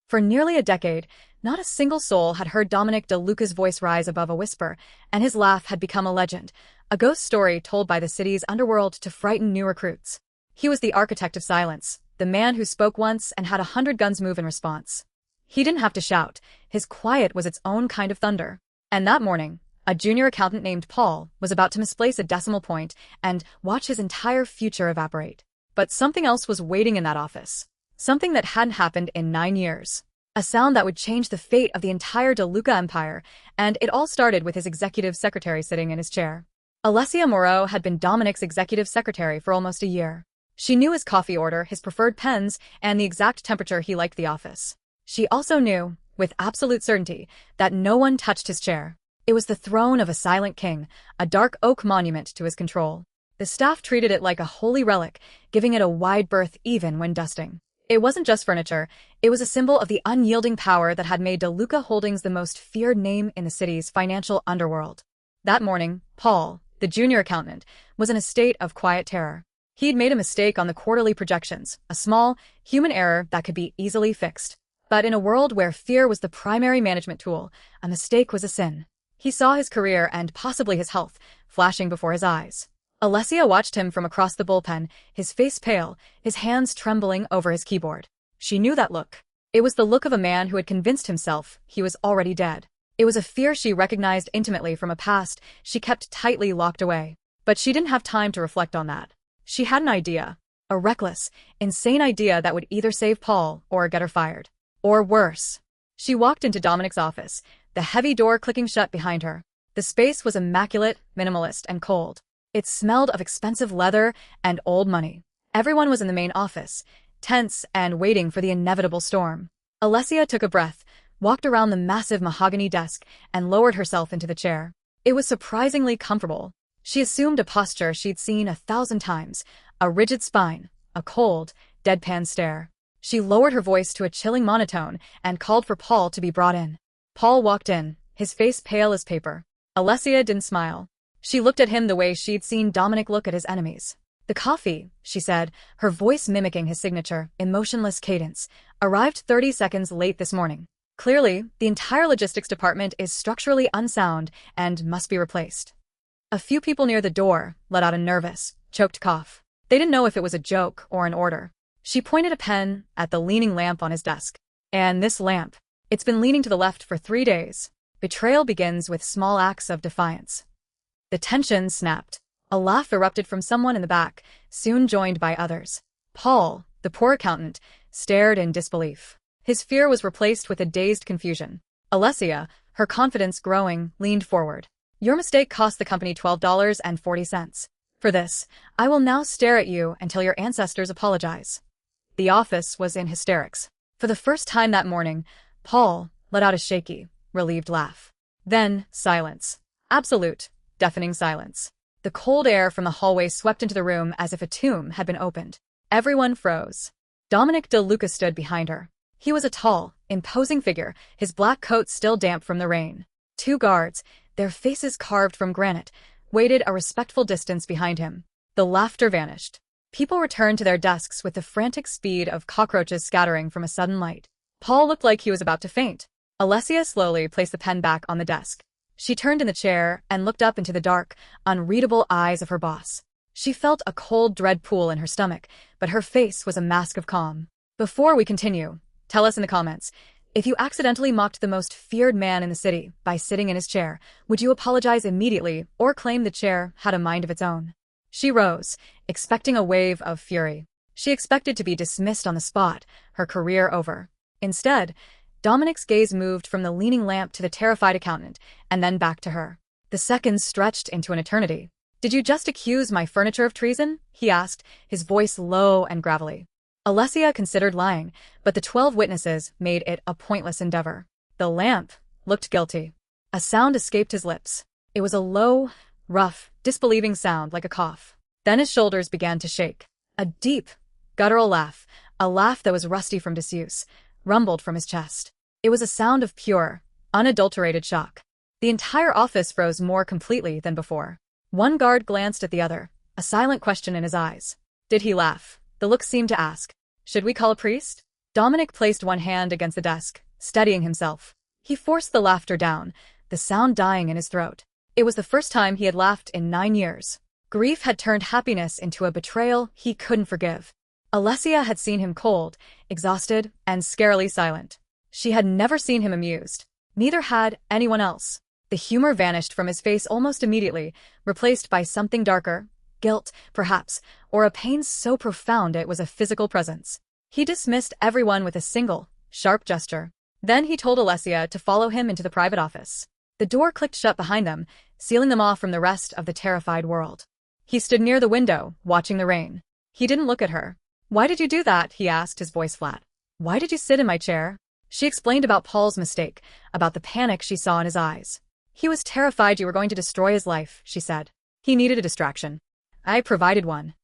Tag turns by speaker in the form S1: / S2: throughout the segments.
S1: For nearly a decade, not a single soul had heard Dominic DeLuca's voice rise above a whisper, and his laugh had become a legend, a ghost story told by the city's underworld to frighten new recruits. He was the architect of silence, the man who spoke once and had 100 guns move in response. He didn't have to shout, his quiet was its own kind of thunder. And that morning, a junior accountant named Paul was about to misplace a decimal point and watch his entire future evaporate. But something else was waiting in that office. Something that hadn't happened in 9 years. A sound that would change the fate of the entire DeLuca empire, and it all started with his executive secretary sitting in his chair. Alessia Moreau had been Dominic's executive secretary for almost a year. She knew his coffee order, his preferred pens, and the exact temperature he liked the office. She also knew, with absolute certainty, that no one touched his chair. It was the throne of a silent king, a dark oak monument to his control. The staff treated it like a holy relic, giving it a wide berth even when dusting. It wasn't just furniture, it was a symbol of the unyielding power that had made DeLuca Holdings the most feared name in the city's financial underworld. That morning, Paul, the junior accountant, was in a state of quiet terror. He'd made a mistake on the quarterly projections, a small, human error that could be easily fixed. But in a world where fear was the primary management tool, a mistake was a sin. He saw his career and possibly his health flashing before his eyes. Alessia watched him from across the bullpen, his face pale, his hands trembling over his keyboard. She knew that look. It was the look of a man who had convinced himself he was already dead. It was a fear she recognized intimately from a past she kept tightly locked away. But she didn't have time to reflect on that. She had an idea. A reckless, insane idea that would either save Paul or get her fired. Or worse. She walked into Dominic's office, the heavy door clicking shut behind her. The space was immaculate, minimalist, and cold. It smelled of expensive leather and old money. Everyone was in the main office, tense and waiting for the inevitable storm. Alessia took a breath, walked around the massive mahogany desk, and lowered herself into the chair. It was surprisingly comfortable. She assumed a posture she'd seen 1,000 times, a rigid spine, a cold, deadpan stare. She lowered her voice to a chilling monotone and called for Paul to be brought in. Paul walked in, his face pale as paper. Alessia didn't smile. She looked at him the way she'd seen Dominic look at his enemies. "The coffee," she said, her voice mimicking his signature, emotionless cadence, "arrived 30 seconds late this morning. Clearly, the entire logistics department is structurally unsound and must be replaced." A few people near the door let out a nervous, choked cough. They didn't know if it was a joke or an order. She pointed a pen at the leaning lamp on his desk. "And this lamp, it's been leaning to the left for 3 days. Betrayal begins with small acts of defiance." The tension snapped. A laugh erupted from someone in the back, soon joined by others. Paul, the poor accountant, stared in disbelief. His fear was replaced with a dazed confusion. Alessia, her confidence growing, leaned forward. "Your mistake cost the company $12.40. For this, I will now stare at you until your ancestors apologize." The office was in hysterics. For the first time that morning, Paul let out a shaky, relieved laugh. Then, silence. Absolute, deafening silence. The cold air from the hallway swept into the room as if a tomb had been opened. Everyone froze. Dominic DeLuca stood behind her. He was a tall, imposing figure, his black coat still damp from the rain. 2 guards, their faces carved from granite, waited a respectful distance behind him. The laughter vanished. People returned to their desks with the frantic speed of cockroaches scattering from a sudden light. Paul looked like he was about to faint. Alessia slowly placed the pen back on the desk. She turned in the chair and looked up into the dark, unreadable eyes of her boss. She felt a cold dread pool in her stomach, but her face was a mask of calm. "Before we continue, tell us in the comments, if you accidentally mocked the most feared man in the city by sitting in his chair, would you apologize immediately or claim the chair had a mind of its own?" She rose, expecting a wave of fury. She expected to be dismissed on the spot, her career over. Instead, Dominic's gaze moved from the leaning lamp to the terrified accountant, and then back to her. The seconds stretched into an eternity. "Did you just accuse my furniture of treason?" he asked, his voice low and gravelly. Alessia considered lying, but the 12 witnesses made it a pointless endeavor. The lamp looked guilty. A sound escaped his lips. It was a low, rough, disbelieving sound like a cough. Then his shoulders began to shake. A deep, guttural laugh, a laugh that was rusty from disuse, rumbled from his chest. It was a sound of pure, unadulterated shock. The entire office froze more completely than before. One guard glanced at the other, a silent question in his eyes. Did he laugh? The look seemed to ask. "Should we call a priest?" Dominic placed one hand against the desk, steadying himself. He forced the laughter down, the sound dying in his throat. It was the first time he had laughed in 9 years. Grief had turned happiness into a betrayal he couldn't forgive. Alessia had seen him cold, exhausted, and scarily silent. She had never seen him amused. Neither had anyone else. The humor vanished from his face almost immediately, replaced by something darker, guilt, perhaps, or a pain so profound it was a physical presence. He dismissed everyone with a single, sharp gesture. Then he told Alessia to follow him into the private office. The door clicked shut behind them, sealing them off from the rest of the terrified world. He stood near the window, watching the rain. He didn't look at her. "Why did you do that?" he asked, his voice flat. "Why did you sit in my chair?" She explained about Paul's mistake, about the panic she saw in his eyes. "He was terrified you were going to destroy his life," she said. "He needed a distraction. I provided one.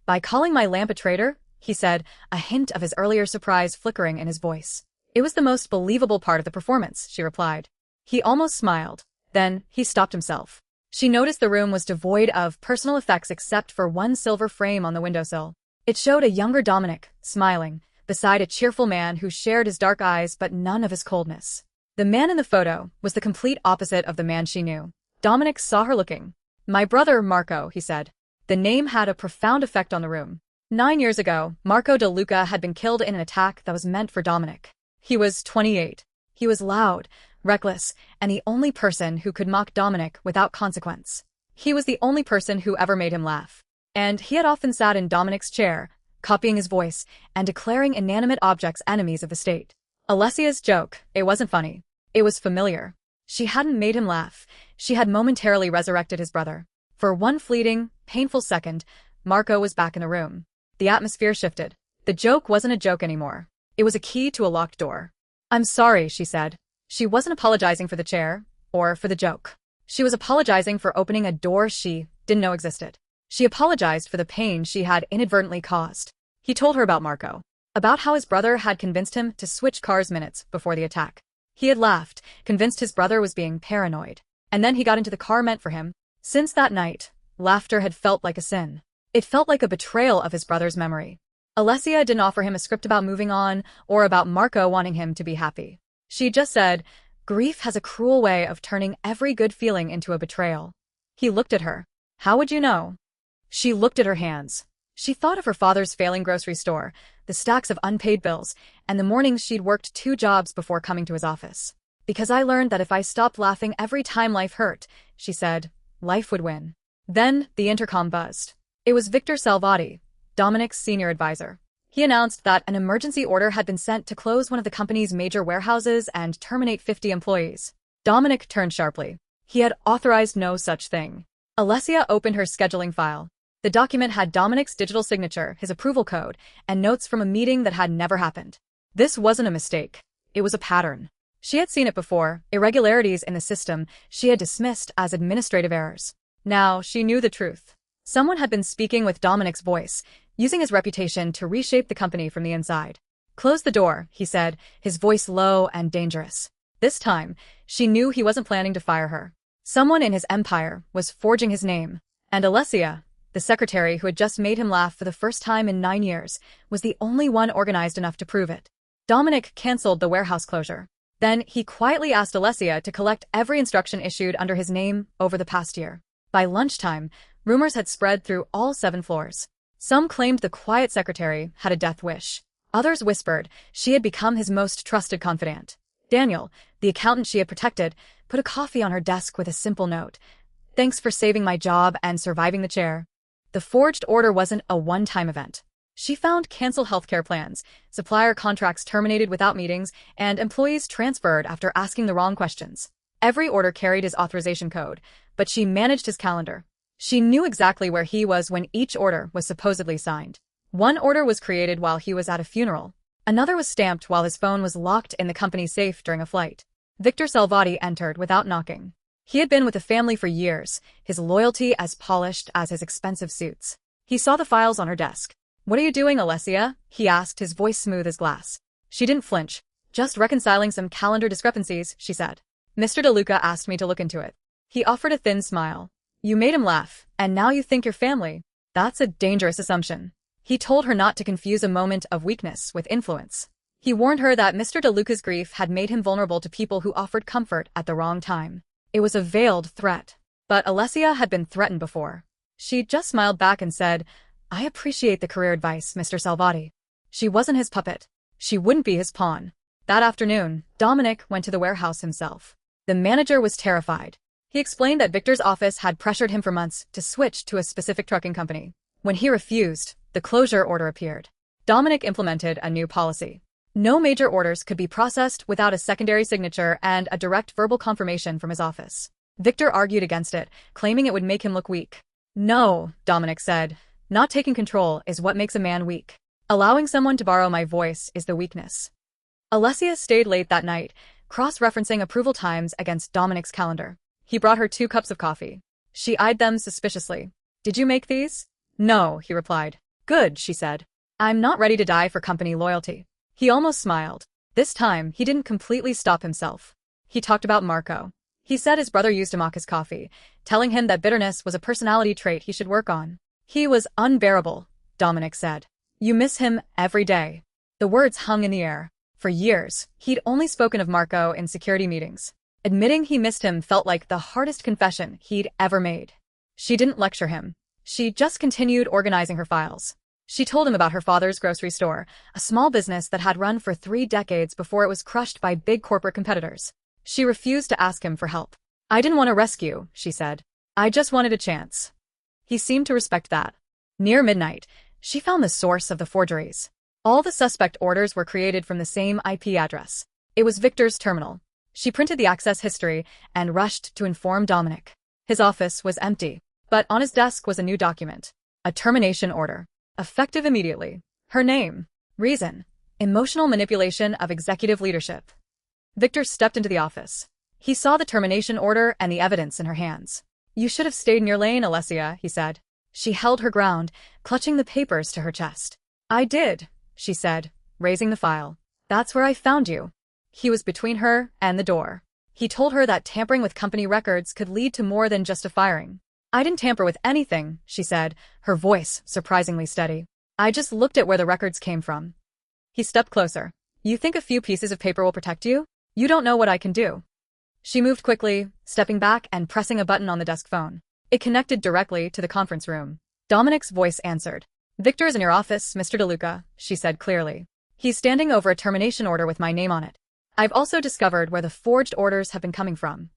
S1: By calling my lamp a traitor," he said, a hint of his earlier surprise flickering in his voice. "It was the most believable part of the performance," she replied. He almost smiled. Then, he stopped himself. She noticed the room was devoid of personal effects except for one silver frame on the windowsill. It showed a younger Dominic, smiling, beside a cheerful man who shared his dark eyes but none of his coldness. The man in the photo was the complete opposite of the man she knew. Dominic saw her looking. "My brother, Marco," he said. The name had a profound effect on the room. 9 years ago, Marco De Luca had been killed in an attack that was meant for Dominic. He was 28. He was loud, reckless, and the only person who could mock Dominic without consequence. He was the only person who ever made him laugh. And he had often sat in Dominic's chair, copying his voice, and declaring inanimate objects enemies of the state. Alessia's joke, it wasn't funny. It was familiar. She hadn't made him laugh. She had momentarily resurrected his brother. For one fleeting, painful second, Marco was back in the room. The atmosphere shifted. The joke wasn't a joke anymore. It was a key to a locked door. "I'm sorry," she said. She wasn't apologizing for the chair, or for the joke. She was apologizing for opening a door she didn't know existed. She apologized for the pain she had inadvertently caused. He told her about Marco, about how his brother had convinced him to switch cars minutes before the attack. He had laughed, convinced his brother was being paranoid. And then he got into the car meant for him. Since that night, laughter had felt like a sin. It felt like a betrayal of his brother's memory. Alessia didn't offer him a script about moving on, or about Marco wanting him to be happy. She just said, "Grief has a cruel way of turning every good feeling into a betrayal." He looked at her. "How would you know?" She looked at her hands. She thought of her father's failing grocery store, the stacks of unpaid bills, and the mornings she'd worked 2 jobs before coming to his office. "Because I learned that if I stopped laughing every time life hurt," she said, "life would win." Then, the intercom buzzed. It was Victor Salvati, Dominic's senior advisor. He announced that an emergency order had been sent to close one of the company's major warehouses and terminate 50 employees. Dominic turned sharply. He had authorized no such thing. Alessia opened her scheduling file. The document had Dominic's digital signature, his approval code, and notes from a meeting that had never happened. This wasn't a mistake. It was a pattern. She had seen it before, irregularities in the system she had dismissed as administrative errors. Now, she knew the truth. Someone had been speaking with Dominic's voice, using his reputation to reshape the company from the inside. "Close the door," he said, his voice low and dangerous. This time, she knew he wasn't planning to fire her. Someone in his empire was forging his name, and Alessia, the secretary who had just made him laugh for the first time in 9 years, was the only one organized enough to prove it. Dominic canceled the warehouse closure. Then he quietly asked Alessia to collect every instruction issued under his name over the past year. By lunchtime, rumors had spread through all 7 floors. Some claimed the quiet secretary had a death wish. Others whispered she had become his most trusted confidant. Daniel, the accountant she had protected, put a coffee on her desk with a simple note. "Thanks for saving my job and surviving the chair." The forged order wasn't a one-time event. She found canceled healthcare plans, supplier contracts terminated without meetings, and employees transferred after asking the wrong questions. Every order carried his authorization code, but she managed his calendar. She knew exactly where he was when each order was supposedly signed. One order was created while he was at a funeral. Another was stamped while his phone was locked in the company's safe during a flight. Victor Salvati entered without knocking. He had been with the family for years, his loyalty as polished as his expensive suits. He saw the files on her desk. "What are you doing, Alessia?" he asked, his voice smooth as glass. She didn't flinch. "Just reconciling some calendar discrepancies," she said. "Mr. De Luca asked me to look into it." He offered a thin smile. "You made him laugh, and now you think you're family. That's a dangerous assumption." He told her not to confuse a moment of weakness with influence. He warned her that Mr. DeLuca's grief had made him vulnerable to people who offered comfort at the wrong time. It was a veiled threat. But Alessia had been threatened before. She just smiled back and said, "I appreciate the career advice, Mr. Salvati." She wasn't his puppet. She wouldn't be his pawn. That afternoon, Dominic went to the warehouse himself. The manager was terrified. He explained that Victor's office had pressured him for months to switch to a specific trucking company. When he refused, the closure order appeared. Dominic implemented a new policy. No major orders could be processed without a secondary signature and a direct verbal confirmation from his office. Victor argued against it, claiming it would make him look weak. "No," Dominic said. "Not taking control is what makes a man weak. Allowing someone to borrow my voice is the weakness." Alessia stayed late that night, cross-referencing approval times against Dominic's calendar. He brought her 2 cups of coffee. She eyed them suspiciously. "Did you make these?" "No," he replied. "Good," she said. "I'm not ready to die for company loyalty." He almost smiled. This time, he didn't completely stop himself. He talked about Marco. He said his brother used to mock his coffee, telling him that bitterness was a personality trait he should work on. "He was unbearable," Dominic said. "You miss him every day." The words hung in the air. For years, he'd only spoken of Marco in security meetings. Admitting he missed him felt like the hardest confession he'd ever made. She didn't lecture him. She just continued organizing her files. She told him about her father's grocery store, a small business that had run for 3 decades before it was crushed by big corporate competitors. She refused to ask him for help. "I didn't want to rescue," she said. "I just wanted a chance." He seemed to respect that. Near midnight, she found the source of the forgeries. All the suspect orders were created from the same IP address. It was Victor's terminal. She printed the access history and rushed to inform Dominic. His office was empty, but on his desk was a new document. A termination order. Effective immediately. Her name. Reason. Emotional manipulation of executive leadership. Victor stepped into the office. He saw the termination order and the evidence in her hands. "You should have stayed in your lane, Alessia," he said. She held her ground, clutching the papers to her chest. "I did," she said, raising the file. "That's where I found you." He was between her and the door. He told her that tampering with company records could lead to more than just a firing. "I didn't tamper with anything," she said, her voice surprisingly steady. "I just looked at where the records came from." He stepped closer. "You think a few pieces of paper will protect you? You don't know what I can do." She moved quickly, stepping back and pressing a button on the desk phone. It connected directly to the conference room. Dominic's voice answered. "Victor is in your office, Mr. DeLuca," she said clearly. "He's standing over a termination order with my name on it. I've also discovered where the forged orders have been coming from."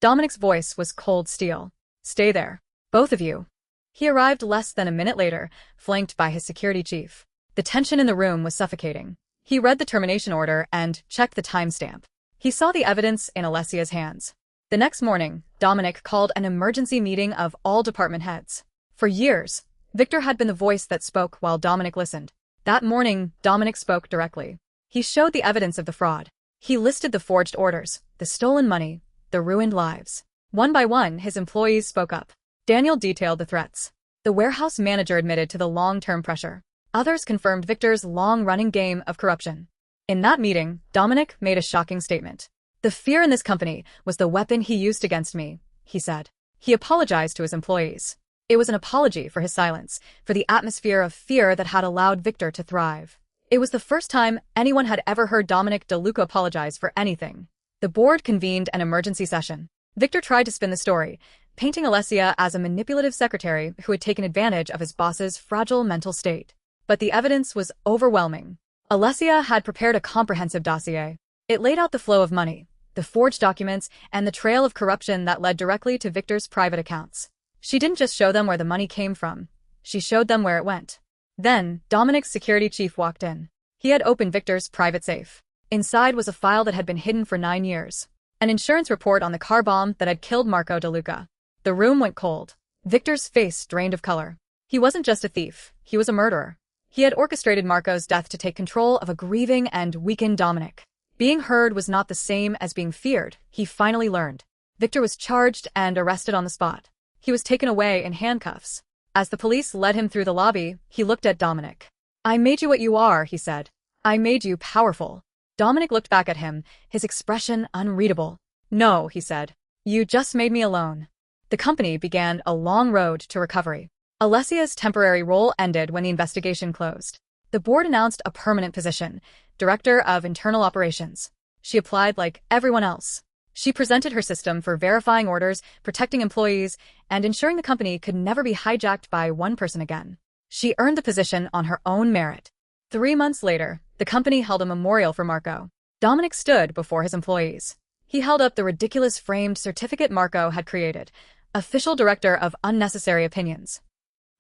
S1: Dominic's voice was cold steel. "Stay there. Both of you." He arrived less than a minute later, flanked by his security chief. The tension in the room was suffocating. He read the termination order and checked the timestamp. He saw the evidence in Alessia's hands. The next morning, Dominic called an emergency meeting of all department heads. For years, Victor had been the voice that spoke while Dominic listened. That morning, Dominic spoke directly. He showed the evidence of the fraud. He listed the forged orders, the stolen money, the ruined lives. One by one, his employees spoke up. Daniel detailed the threats. The warehouse manager admitted to the long-term pressure. Others confirmed Victor's long-running game of corruption. In that meeting, Dominic made a shocking statement. "The fear in this company was the weapon he used against me," he said. He apologized to his employees. It was an apology for his silence, for the atmosphere of fear that had allowed Victor to thrive. It was the first time anyone had ever heard Dominic DeLuca apologize for anything. The board convened an emergency session. Victor tried to spin the story, painting Alessia as a manipulative secretary who had taken advantage of his boss's fragile mental state. But the evidence was overwhelming. Alessia had prepared a comprehensive dossier. It laid out the flow of money, the forged documents, and the trail of corruption that led directly to Victor's private accounts. She didn't just show them where the money came from. She showed them where it went. Then, Dominic's security chief walked in. He had opened Victor's private safe. Inside was a file that had been hidden for 9 years. An insurance report on the car bomb that had killed Marco DeLuca. The room went cold. Victor's face drained of color. He wasn't just a thief. He was a murderer. He had orchestrated Marco's death to take control of a grieving and weakened Dominic. Being heard was not the same as being feared, he finally learned. Victor was charged and arrested on the spot. He was taken away in handcuffs. As the police led him through the lobby, he looked at Dominic. "I made you what you are," he said. "I made you powerful." Dominic looked back at him, his expression unreadable. "No," he said. "You just made me alone." The company began a long road to recovery. Alessia's temporary role ended when the investigation closed. The board announced a permanent position, Director of Internal Operations. She applied like everyone else. She presented her system for verifying orders, protecting employees, and ensuring the company could never be hijacked by one person again. She earned the position on her own merit. 3 months later, the company held a memorial for Marco. Dominic stood before his employees. He held up the ridiculous framed certificate Marco had created, official director of unnecessary opinions.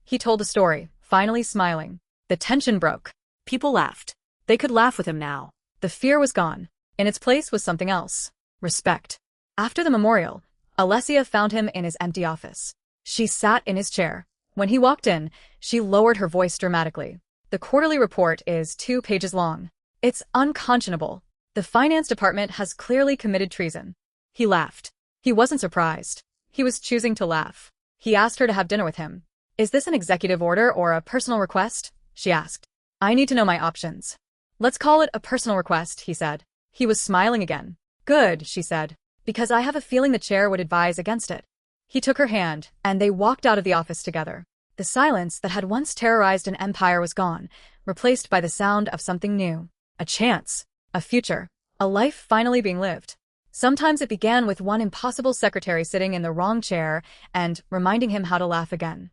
S1: He told the story, finally smiling. The tension broke. People laughed. They could laugh with him now. The fear was gone. In its place was something else. Respect. After the memorial, Alessia found him in his empty office. She sat in his chair. When he walked in, she lowered her voice dramatically. The quarterly report is 2 pages long. It's unconscionable. The finance department has clearly committed treason. He laughed. He wasn't surprised. He was choosing to laugh. He asked her to have dinner with him. Is this an executive order or a personal request? She asked. I need to know my options. Let's call it a personal request, he said. He was smiling again. Good, she said, because I have a feeling the chair would advise against it. He took her hand, and they walked out of the office together. The silence that had once terrorized an empire was gone, replaced by the sound of something new. A chance. A future. A life finally being lived. Sometimes it began with one impossible secretary sitting in the wrong chair and reminding him how to laugh again.